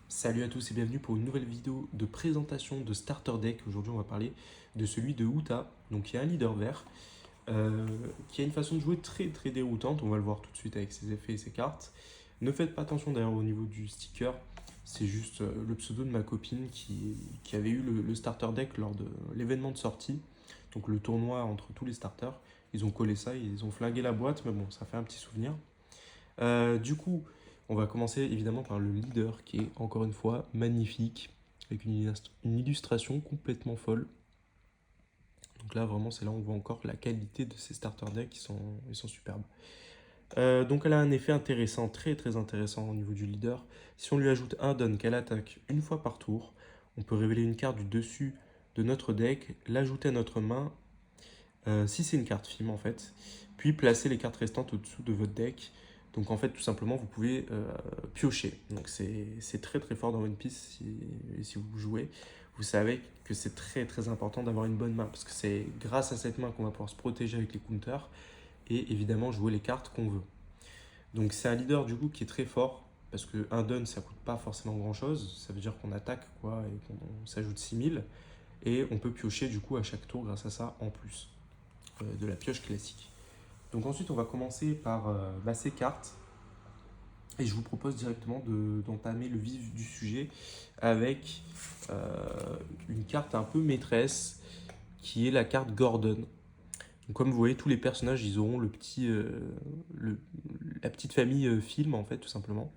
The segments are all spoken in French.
Salut à tous et bienvenue pour une nouvelle vidéo de présentation de Starter Deck. Aujourd'hui, on va parler de celui de Uta, donc qui est un leader vert, qui a une façon de jouer très très déroutante. On va le voir tout de suite avec ses effets et ses cartes. Ne faites pas attention d'ailleurs au niveau du sticker, c'est juste le pseudo de ma copine qui avait eu le Starter Deck lors de l'événement de sortie, donc le tournoi entre tous les starters. Ils ont collé ça, ils ont flingué la boîte, mais bon, ça fait un petit souvenir. Du coup, on va commencer évidemment par le leader qui est encore une fois magnifique, avec une illustration complètement folle. Donc là, vraiment, c'est là où on voit encore la qualité de ces starter decks, ils sont superbes. Donc elle a un effet intéressant, très très intéressant au niveau du leader. Si on lui ajoute un don qu'elle attaque une fois par tour, on peut révéler une carte du dessus de notre deck, l'ajouter à notre main, si c'est une carte film en fait, puis placer les cartes restantes au-dessous de votre deck. Donc en fait, tout simplement, vous pouvez piocher. Donc c'est très très fort dans One Piece si vous jouez. Vous savez que c'est très très important d'avoir une bonne main parce que c'est grâce à cette main qu'on va pouvoir se protéger avec les counters et évidemment jouer les cartes qu'on veut. Donc c'est un leader du coup qui est très fort parce que un don ça coûte pas forcément grand chose. Ça veut dire qu'on attaque quoi et qu'on s'ajoute 6000 et on peut piocher du coup à chaque tour grâce à ça en plus de la pioche classique. Donc ensuite, on va commencer par ces cartes. Et je vous propose directement d'entamer le vif du sujet avec une carte un peu maîtresse qui est la carte Gordon. Donc, comme vous voyez, tous les personnages, ils auront le- la petite famille film, en fait, tout simplement.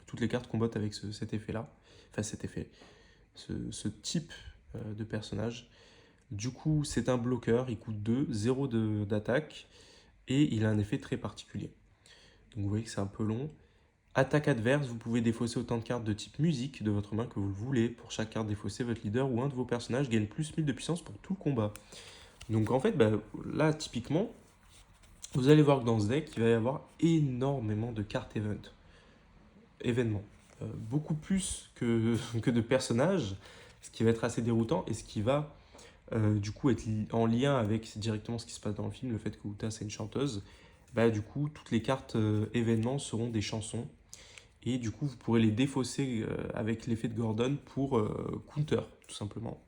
Toutes les cartes combattent avec cet effet-là. Enfin, cet effet, ce type de personnage. Du coup, c'est un bloqueur, il coûte 2, 0 d'attaque, et il a un effet très particulier. Donc vous voyez que c'est un peu long. Attaque adverse, vous pouvez défausser autant de cartes de type musique de votre main que vous le voulez. Pour chaque carte défaussée, votre leader ou un de vos personnages gagne plus 1000 de puissance pour tout le combat. Donc en fait, là, typiquement, vous allez voir que dans ce deck, il va y avoir énormément de cartes événements. Beaucoup plus que de personnages, ce qui va être assez déroutant et ce qui va du coup être en lien avec directement ce qui se passe dans le film, le fait que Uta c'est une chanteuse. Du coup, toutes les cartes événements seront des chansons et du coup vous pourrez les défausser avec l'effet de Gordon pour counter tout simplement.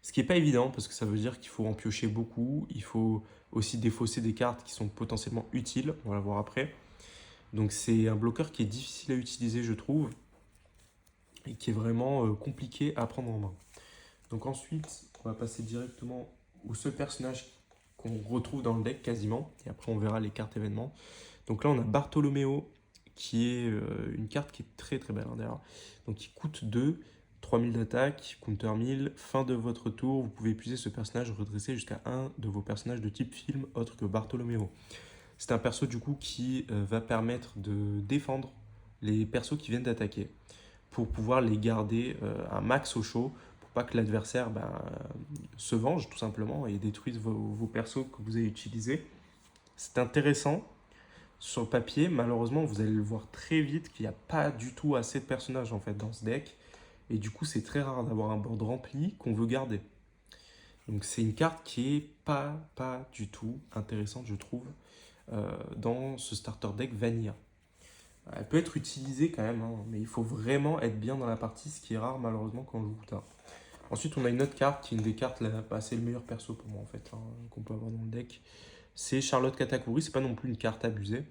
Ce qui n'est pas évident parce que ça veut dire qu'il faut en piocher beaucoup, il faut aussi défausser des cartes qui sont potentiellement utiles, on va la voir après. Donc c'est un bloqueur qui est difficile à utiliser je trouve et qui est vraiment compliqué à prendre en main. Donc ensuite on va passer directement au seul personnage qu'on retrouve dans le deck quasiment et après on verra les cartes événements. Donc là on a Bartolomeo qui est une carte qui est très très belle hein, d'ailleurs. Donc il coûte 2, 3000 d'attaque, counter 1000, fin de votre tour, vous pouvez épuiser ce personnage redresser jusqu'à un de vos personnages de type film autre que Bartolomeo. C'est un perso du coup qui va permettre de défendre les persos qui viennent d'attaquer pour pouvoir les garder un max au chaud pour pas que l'adversaire se venge tout simplement et détruise vos persos que vous avez utilisés. C'est intéressant sur le papier, malheureusement, vous allez le voir très vite qu'il n'y a pas du tout assez de personnages en fait dans ce deck. Et du coup, c'est très rare d'avoir un board rempli qu'on veut garder. Donc c'est une carte qui est pas du tout intéressante, je trouve, dans ce starter deck Vanilla. Elle peut être utilisée quand même, hein, mais il faut vraiment être bien dans la partie, ce qui est rare malheureusement quand on joue Uta. Ensuite, on a une autre carte qui est une des cartes, là, c'est le meilleur perso pour moi en fait, hein, qu'on peut avoir dans le deck. C'est Charlotte Katakuri, c'est pas non plus une carte abusée.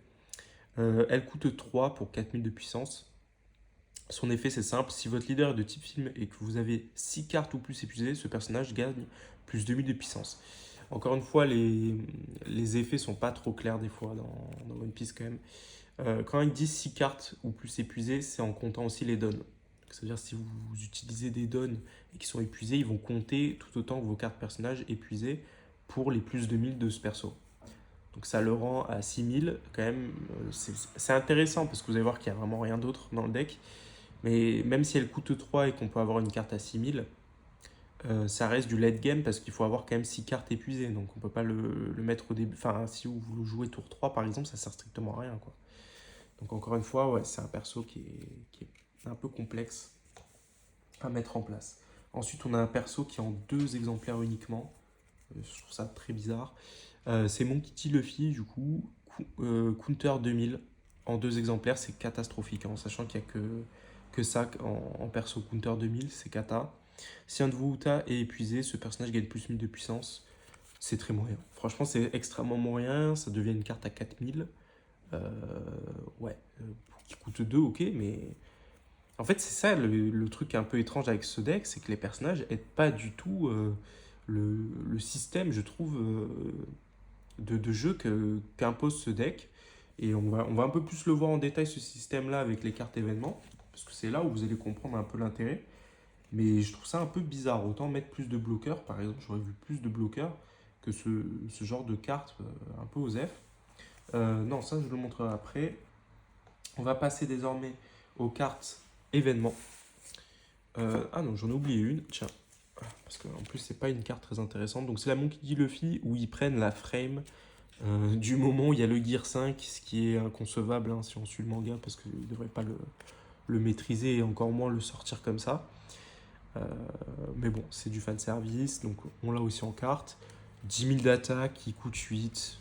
Elle coûte 3 pour 4000 de puissance. Son effet c'est simple, si votre leader est de type film et que vous avez 6 cartes ou plus épuisées, ce personnage gagne plus 2000 de puissance. Encore une fois, les effets sont pas trop clairs des fois dans One Piece quand même. Quand ils disent 6 cartes ou plus épuisées, c'est en comptant aussi les dons. C'est-à-dire si vous utilisez des dons et qui sont épuisés, ils vont compter tout autant que vos cartes personnages épuisées pour les plus de 1000 de ce perso. Donc ça le rend à 6000 quand même. C'est intéressant parce que vous allez voir qu'il n'y a vraiment rien d'autre dans le deck. Mais même si elle coûte 3 et qu'on peut avoir une carte à 6000, ça reste du late game parce qu'il faut avoir quand même 6 cartes épuisées. Donc on peut pas le mettre au début. Enfin, si vous le jouez tour 3 par exemple, ça sert strictement à rien, quoi. Donc encore une fois, ouais, c'est un perso qui est un peu complexe à mettre en place. Ensuite, on a un perso qui est en 2 exemplaires uniquement. Je trouve ça très bizarre. C'est Mon Kitty Luffy, du coup, Counter 2000 en 2 exemplaires, c'est catastrophique, hein, en sachant qu'il n'y a que que ça en perso counter 2000, c'est kata. Si un de vos Uta est épuisé, ce personnage gagne plus 1000 de puissance. C'est très moyen. Franchement, c'est extrêmement moyen. Ça devient une carte à 4000. Euh, ouais, qui coûte 2, ok, mais en fait, c'est ça le truc un peu étrange avec ce deck, c'est que les personnages n'aident pas du tout le système, je trouve, de jeu qu'impose ce deck. Et on va un peu plus le voir en détail, ce système-là, avec les cartes événements, parce que c'est là où vous allez comprendre un peu l'intérêt. Mais je trouve ça un peu bizarre. Autant mettre plus de bloqueurs, par exemple, j'aurais vu plus de bloqueurs que ce genre de cartes un peu osef. Non, ça, je le montrerai après. On va passer désormais aux cartes événements. Ah non, j'en ai oublié une. Tiens, parce qu'en plus, c'est pas une carte très intéressante. Donc, c'est la Monkey D. Luffy où ils prennent la frame du moment où il y a le Gear 5, ce qui est inconcevable hein, si on suit le manga, parce qu'ils ne devraient pas le maîtriser et encore moins le sortir comme ça. Mais bon, c'est du fanservice, donc on l'a aussi en carte. 10 000 d'attaque qui coûte 8.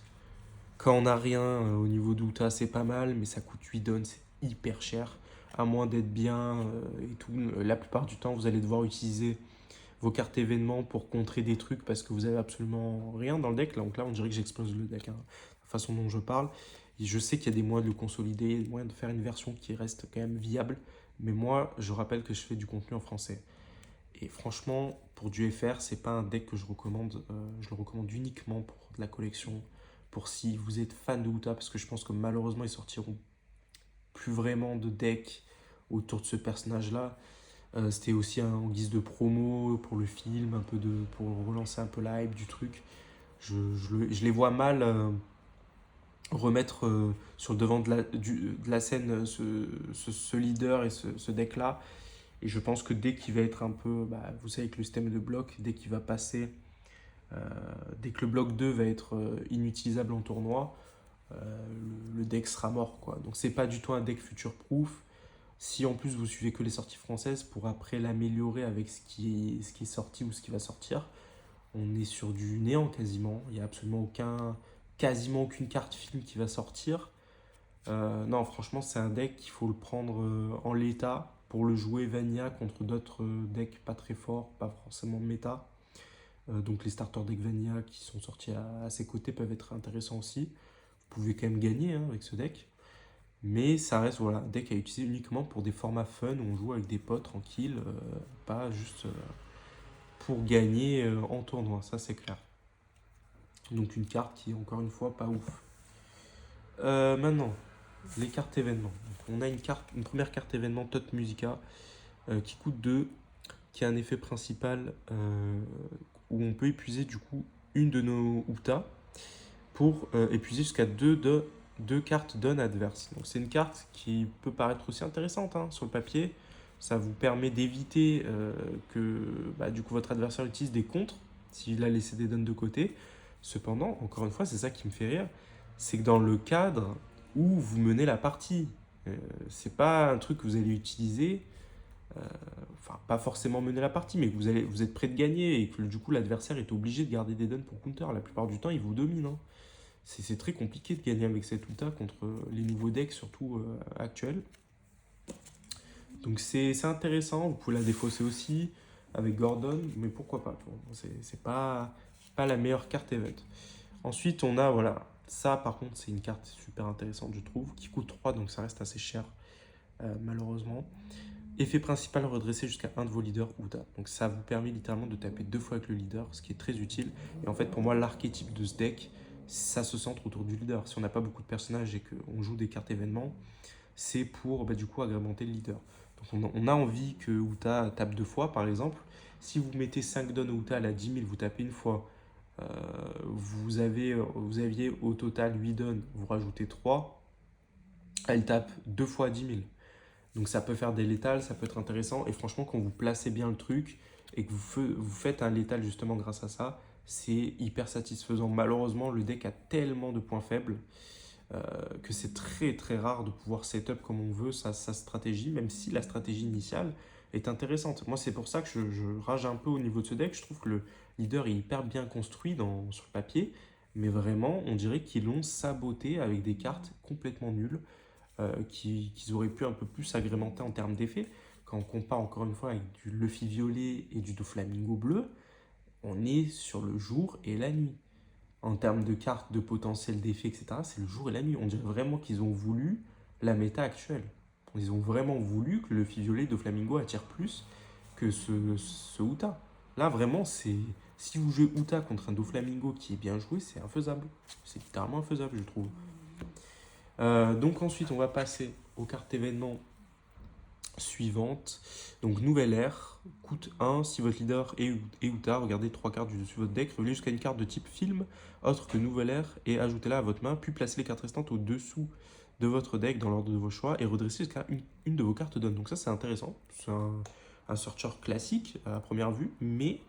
Quand on n'a rien au niveau d'Uta, c'est pas mal, mais ça coûte 8 dons, c'est hyper cher. À moins d'être bien et tout, la plupart du temps, vous allez devoir utiliser vos cartes événements pour contrer des trucs parce que vous avez absolument rien dans le deck. Donc là, on dirait que j'explose le deck, hein, la façon dont je parle. Et je sais qu'il y a des moyens de le consolider, des moyens de faire une version qui reste quand même viable. Mais moi, je rappelle que je fais du contenu en français. Et franchement, pour du FR, c'est pas un deck que je recommande. Je le recommande uniquement pour de la collection, pour si vous êtes fan de Uta, parce que je pense que malheureusement, ils sortiront plus vraiment de deck autour de ce personnage-là. C'était aussi en guise de promo pour le film, pour relancer un peu la hype du truc. Je les vois mal remettre sur le devant de la scène ce leader et ce deck-là. Et je pense que dès qu'il va être un peu, vous savez, avec le système de bloc, dès qu'il va passer, euh, dès que le bloc 2 va être inutilisable en tournoi, le deck sera mort, quoi. Donc c'est pas du tout un deck future-proof. Si en plus vous suivez que les sorties françaises pour après l'améliorer avec ce qui est sorti ou ce qui va sortir, on est sur du néant quasiment. Il n'y a quasiment aucune carte film qui va sortir. Non, franchement, c'est un deck qu'il faut le prendre en l'état pour le jouer Vanilla contre d'autres decks pas très forts, pas forcément méta. Donc les starter decks Vanilla qui sont sortis à ses côtés peuvent être intéressants aussi. Vous pouvez quand même gagner hein, avec ce deck. Mais ça reste voilà, un deck à utiliser uniquement pour des formats fun où on joue avec des potes tranquilles, pas juste pour gagner en tournoi, ça c'est clair. Donc une carte qui est encore une fois pas ouf. Maintenant, les cartes événements. Donc, on a une première carte événement Tot Musica qui coûte 2, qui a un effet principal où on peut épuiser du coup une de nos Uta pour épuiser jusqu'à deux cartes d'un adverse. Donc c'est une carte qui peut paraître aussi intéressante hein, sur le papier. Ça vous permet d'éviter que du coup votre adversaire utilise des contres s'il a laissé des donnes de côté. Cependant, encore une fois, c'est ça qui me fait rire, c'est que dans le cadre où vous menez la partie, c'est pas un truc que vous allez utiliser, enfin pas forcément mener la partie, mais que vous êtes prêt de gagner et que du coup l'adversaire est obligé de garder des donnes pour counter. La plupart du temps, il vous domine. Hein. C'est très compliqué de gagner avec cette ulta contre les nouveaux decks, surtout actuels. Donc c'est intéressant, vous pouvez la défausser aussi avec Gordon, mais pourquoi pas. Bon, c'est pas la meilleure carte event. Ensuite, on a, voilà, ça par contre, c'est une carte super intéressante, je trouve, qui coûte 3, donc ça reste assez cher, malheureusement. Effet principal, redresser jusqu'à un de vos leaders Uta. Donc ça vous permet littéralement de taper 2 fois avec le leader, ce qui est très utile. Et en fait, pour moi, l'archétype de ce deck, ça se centre autour du leader. Si on n'a pas beaucoup de personnages et qu'on joue des cartes événements, c'est pour du coup agrémenter le leader. Donc on a envie que Uta tape 2 fois, par exemple. Si vous mettez 5 donnes Uta à la 10 000, vous tapez une fois. Vous aviez au total 8 donnes, vous rajoutez 3. Elle tape 2 fois 10 000. Donc ça peut faire des létals, ça peut être intéressant. Et franchement, quand vous placez bien le truc et que vous faites un létal justement grâce à ça, c'est hyper satisfaisant. Malheureusement, le deck a tellement de points faibles que c'est très très rare de pouvoir setup comme on veut sa stratégie, même si la stratégie initiale est intéressante. Moi, c'est pour ça que je rage un peu au niveau de ce deck. Je trouve que le leader est hyper bien construit sur le papier, mais vraiment, on dirait qu'ils l'ont saboté avec des cartes complètement nulles qu'ils auraient pu un peu plus agrémenter en termes d'effets. quand on compare encore une fois avec du Luffy violet et du Doflamingo bleu, on est sur le jour et la nuit. En termes de cartes, de potentiel d'effet, etc., c'est le jour et la nuit. On dirait vraiment qu'ils ont voulu la méta actuelle. Ils ont vraiment voulu que le Luffy violet de Flamingo attire plus que ce Uta. Là, vraiment, c'est si vous jouez Uta contre un Doflamingo qui est bien joué, c'est infaisable. C'est littéralement infaisable, je trouve. Donc ensuite, on va passer aux cartes événements suivantes. Donc nouvelle ère, coûte 1, si votre leader est Uta, regardez 3 cartes du dessus de votre deck, revenez jusqu'à une carte de type film, autre que nouvelle ère, et ajoutez-la à votre main, puis placez les cartes restantes au-dessous de votre deck dans l'ordre de vos choix, et redressez jusqu'à une de vos cartes donne. Donc ça c'est intéressant, c'est un searcher classique à première vue, mais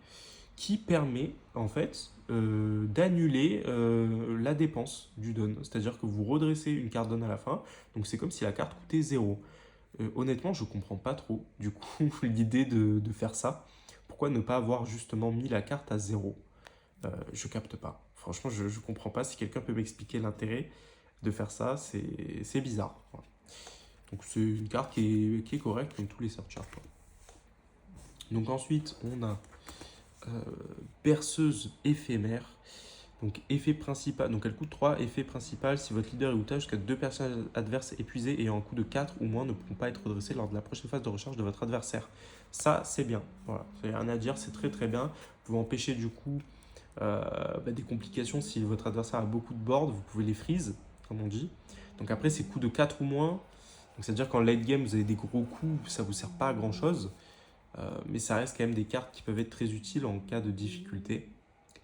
qui permet en fait d'annuler la dépense du don. C'est-à-dire que vous redressez une carte don à la fin, donc c'est comme si la carte coûtait 0. Honnêtement, je comprends pas trop, du coup, l'idée de faire ça. Pourquoi ne pas avoir justement mis la carte à 0? Je capte pas. Franchement, je comprends pas. Si quelqu'un peut m'expliquer l'intérêt de faire ça, c'est bizarre. Voilà. Donc c'est une carte qui est correcte comme tous les searchers. Donc ensuite, on a berceuse éphémère. Donc effet principal, donc elle coûte 3, effet principal, si votre leader est Uta, jusqu'à 2 personnages adverses épuisés ayant un coût de 4 ou moins ne pourront pas être redressés lors de la prochaine phase de recharge de votre adversaire. Ça, c'est bien. Voilà, il n'y a rien à dire, c'est très très bien. Vous pouvez empêcher du coup des complications si votre adversaire a beaucoup de boards, vous pouvez les freeze, comme on dit. Donc après, c'est coût de 4 ou moins. Donc c'est-à-dire qu'en late game, vous avez des gros coups, ça ne vous sert pas à grand chose. Mais ça reste quand même des cartes qui peuvent être très utiles en cas de difficulté.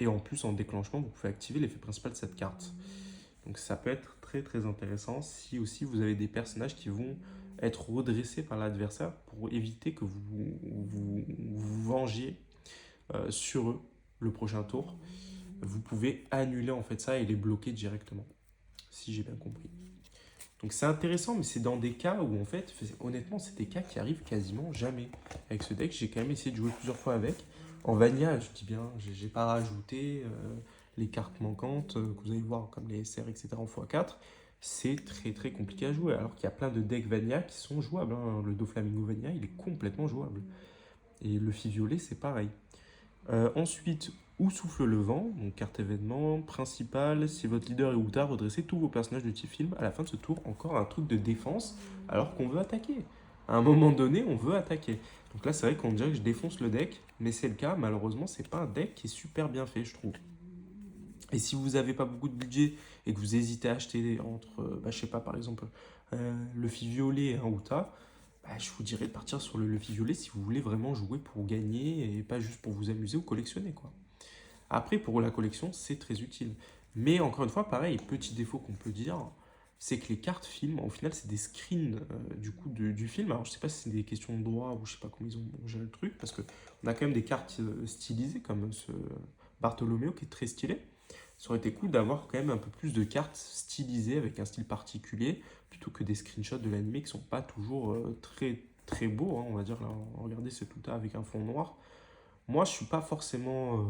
Et en plus, en déclenchement, vous pouvez activer l'effet principal de cette carte. Donc ça peut être très très intéressant si aussi vous avez des personnages qui vont être redressés par l'adversaire pour éviter que vous vengiez sur eux le prochain tour. Vous pouvez annuler en fait ça et les bloquer directement, si j'ai bien compris. Donc c'est intéressant, mais c'est dans des cas où en fait, honnêtement, c'est des cas qui arrivent quasiment jamais. Avec ce deck, j'ai quand même essayé de jouer plusieurs fois avec. En Vanilla, je dis bien, j'ai pas rajouté les cartes manquantes que vous allez voir comme les SR, etc. en x4. C'est très très compliqué à jouer. Alors qu'il y a plein de decks Vanilla qui sont jouables. Hein. Le Doflamingo Vanilla, il est complètement jouable. Et le Luffy violet, c'est pareil. Ensuite, où souffle le vent, donc carte événement, principale, si votre leader est Uta, redressez tous vos personnages de type film. À la fin de ce tour, encore un truc de défense alors qu'on veut attaquer. À un moment donné, on veut attaquer. Donc là, c'est vrai qu'on dirait que je défonce le deck, mais c'est le cas. Malheureusement, c'est pas un deck qui est super bien fait, je trouve. Et si vous n'avez pas beaucoup de budget et que vous hésitez à acheter entre, je sais pas, par exemple, le Luffy violet et un Uta, je vous dirais de partir sur le Luffy violet si vous voulez vraiment jouer pour gagner et pas juste pour vous amuser ou collectionner, quoi. Après, pour la collection, c'est très utile. Mais encore une fois, pareil, petit défaut qu'on peut dire, c'est que les cartes film, au final, c'est des screens du coup du film. Alors, je sais pas si c'est des questions de droit ou je sais pas comment ils ont géré le truc, parce qu'on a quand même des cartes stylisées, comme ce Bartholoméo qui est très stylé. Ça aurait été cool d'avoir quand même un peu plus de cartes stylisées avec un style particulier, plutôt que des screenshots de l'animé qui sont pas toujours très très beaux, hein, on va dire. Là, regardez ce tout avec un fond noir. Moi, je suis pas forcément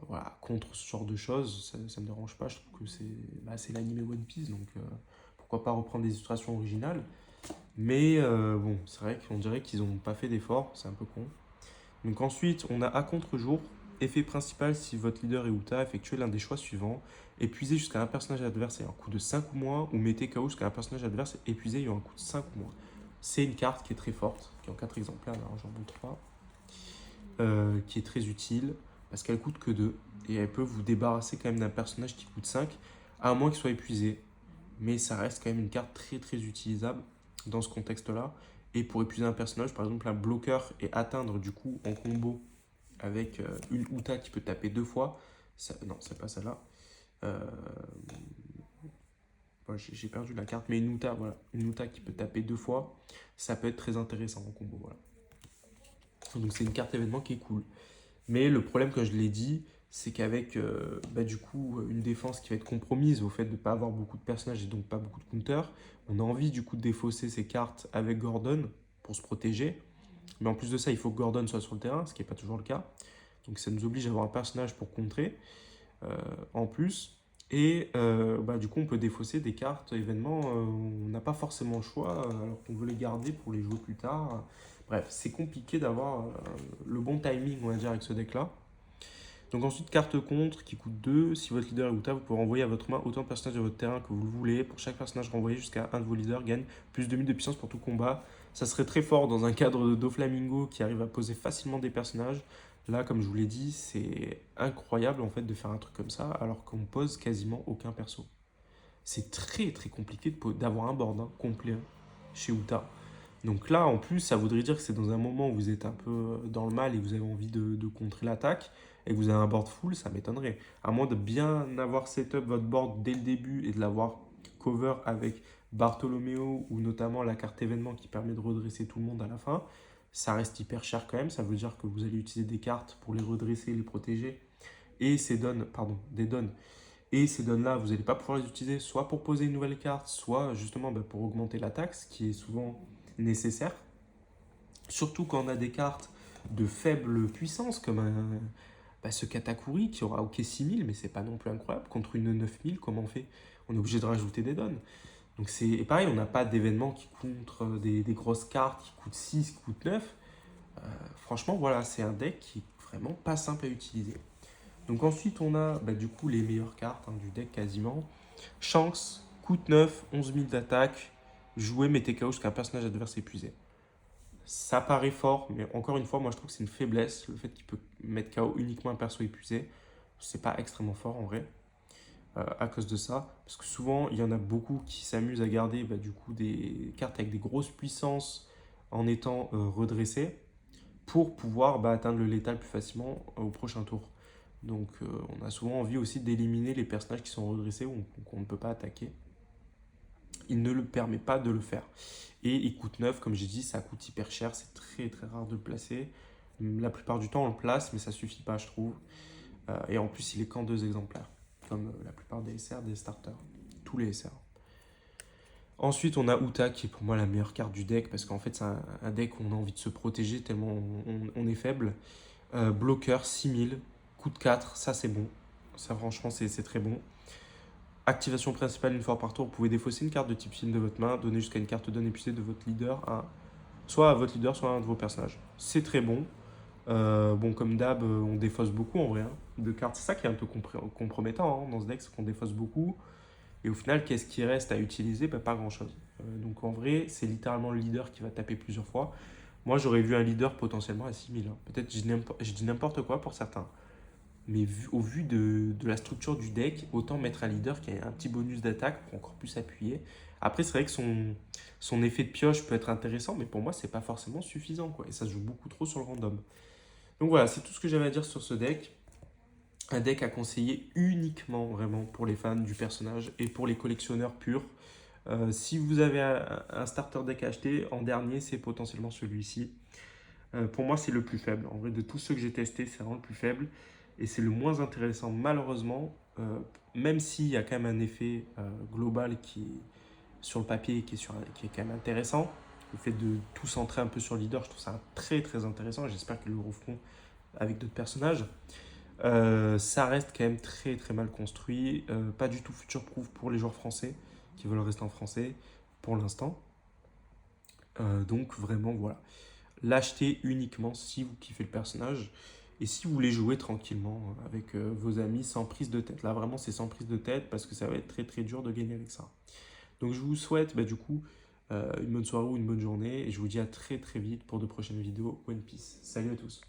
voilà, contre ce genre de choses, ça me dérange pas, je trouve que c'est l'anime One Piece, donc pourquoi pas reprendre des illustrations originales. Mais bon, c'est vrai qu'on dirait qu'ils n'ont pas fait d'effort, c'est un peu con. Donc ensuite, on a à contre-jour, effet principal, si votre leader est Uta, effectuez l'un des choix suivants. Épuisez jusqu'à un personnage adverse ayant un coût de 5 ou moins, ou mettez KO jusqu'à un personnage adverse épuisé ayant un coût de 5 ou moins. C'est une carte qui est très forte, qui est en 4 exemplaires, là j'en montre 3, qui est très utile, parce qu'elle coûte que 2, et elle peut vous débarrasser quand même d'un personnage qui coûte 5, à moins qu'il soit épuisé. Mais ça reste quand même une carte très très utilisable dans ce contexte-là. Et pour épuiser un personnage, par exemple un bloqueur, et atteindre du coup en combo avec une Uta qui peut taper 2 fois, non, c'est pas celle-là. J'ai perdu la carte, mais une Uta, voilà, une Uta qui peut taper 2 fois, ça peut être très intéressant en combo, voilà. Donc c'est une carte événement qui est cool. Mais le problème, comme je l'ai dit, c'est qu'avec du coup une défense qui va être compromise au fait de ne pas avoir beaucoup de personnages et donc pas beaucoup de counters, on a envie du coup de défausser ces cartes avec Gordon pour se protéger. Mais en plus de ça, il faut que Gordon soit sur le terrain, ce qui n'est pas toujours le cas. Donc ça nous oblige à avoir un personnage pour contrer en plus. Et du coup, on peut défausser des cartes événements, on n'a pas forcément le choix, alors qu'on veut les garder pour les jouer plus tard. Bref, c'est compliqué d'avoir le bon timing, on va dire, avec ce deck-là. Donc ensuite, carte contre qui coûte 2. Si votre leader est Uta, vous pouvez renvoyer à votre main autant de personnages de votre terrain que vous le voulez. Pour chaque personnage renvoyé jusqu'à un de vos leaders gagne plus 2000 de puissance pour tout combat. Ça serait très fort dans un cadre de Doflamingo qui arrive à poser facilement des personnages. Là, comme je vous l'ai dit, c'est incroyable en fait de faire un truc comme ça alors qu'on pose quasiment aucun perso. C'est très très compliqué d'avoir un board complet chez Uta. Donc là, en plus, ça voudrait dire que c'est dans un moment où vous êtes un peu dans le mal et vous avez envie de contrer l'attaque et que vous avez un board full, ça m'étonnerait. À moins de bien avoir setup votre board dès le début et de l'avoir cover avec Bartolomeo ou notamment la carte événement qui permet de redresser tout le monde à la fin, ça reste hyper cher quand même. Ça veut dire que vous allez utiliser des cartes pour les redresser et les protéger. Et des dons. Et ces dons-là, vous n'allez pas pouvoir les utiliser soit pour poser une nouvelle carte, soit justement pour augmenter l'attaque, ce qui est souvent nécessaire. Surtout quand on a des cartes de faible puissance, comme ce Katakuri qui aura OK 6000, mais c'est pas non plus incroyable. Contre une 9000, comment on fait? On est obligé de rajouter des dons. Donc c'est pareil, on n'a pas d'événements qui contre des grosses cartes qui coûtent 6, qui coûtent 9. Franchement, voilà, c'est un deck qui est vraiment pas simple à utiliser. Donc ensuite, on a du coup les meilleures cartes du deck quasiment. Shanks, coûte 9, 11 000 d'attaque. Jouer, mettez KO jusqu'à un personnage adverse épuisé. Ça paraît fort, mais encore une fois, moi je trouve que c'est une faiblesse. Le fait qu'il peut mettre KO uniquement un perso épuisé, c'est pas extrêmement fort en vrai. À cause de ça. Parce que souvent, il y en a beaucoup qui s'amusent à garder du coup des cartes avec des grosses puissances en étant redressées pour pouvoir atteindre le létal plus facilement au prochain tour. Donc on a souvent envie aussi d'éliminer les personnages qui sont redressés ou qu'on ne peut pas attaquer. Il ne le permet pas de le faire. Et il coûte 9, comme j'ai dit, ça coûte hyper cher, c'est très très rare de le placer. La plupart du temps on le place, mais ça suffit pas je trouve. Et en plus il est qu'en 2 exemplaires, comme la plupart des SR, des starters. Tous les SR. Ensuite, on a Uta qui est pour moi la meilleure carte du deck parce qu'en fait, c'est un deck où on a envie de se protéger tellement on est faible. Bloqueur 6000, coûte 4, ça c'est bon. Ça, franchement, c'est très bon. Activation principale, une fois par tour, vous pouvez défausser une carte de type film de votre main, donner jusqu'à une carte donne épuisée de votre leader soit à votre leader, soit à un de vos personnages. C'est très bon. Comme d'hab, on défausse beaucoup en vrai de cartes. C'est ça qui est un peu compromettant dans ce deck, c'est qu'on défausse beaucoup. Et au final, qu'est-ce qui reste à utiliser? Pas grand-chose. Donc en vrai, c'est littéralement le leader qui va taper plusieurs fois. Moi, j'aurais vu un leader potentiellement à 6000. Peut-être je dis n'importe quoi pour certains. Mais au vu de la structure du deck, autant mettre un leader qui a un petit bonus d'attaque pour encore plus appuyer. Après, c'est vrai que son effet de pioche peut être intéressant, mais pour moi, c'est pas forcément suffisant. Et ça se joue beaucoup trop sur le random. Donc voilà, c'est tout ce que j'avais à dire sur ce deck. Un deck à conseiller uniquement vraiment pour les fans du personnage et pour les collectionneurs purs. Si vous avez un starter deck à acheter, en dernier, c'est potentiellement celui-ci. Pour moi, c'est le plus faible. En vrai, de tous ceux que j'ai testés, c'est vraiment le plus faible. Et c'est le moins intéressant, malheureusement, même s'il y a quand même un effet global qui est sur le papier qui est quand même intéressant. Le fait de tout centrer un peu sur le leader, je trouve ça très très intéressant. J'espère qu'ils le referont avec d'autres personnages. Ça reste quand même très très mal construit. Pas du tout future-proof pour les joueurs français qui veulent rester en français pour l'instant. Donc vraiment, voilà. L'acheter uniquement si vous kiffez le personnage et si vous voulez jouer tranquillement avec vos amis sans prise de tête. Là, vraiment, c'est sans prise de tête parce que ça va être très très dur de gagner avec ça. Donc, je vous souhaite du coup une bonne soirée ou une bonne journée et je vous dis à très très vite pour de prochaines vidéos One Piece. Salut à tous!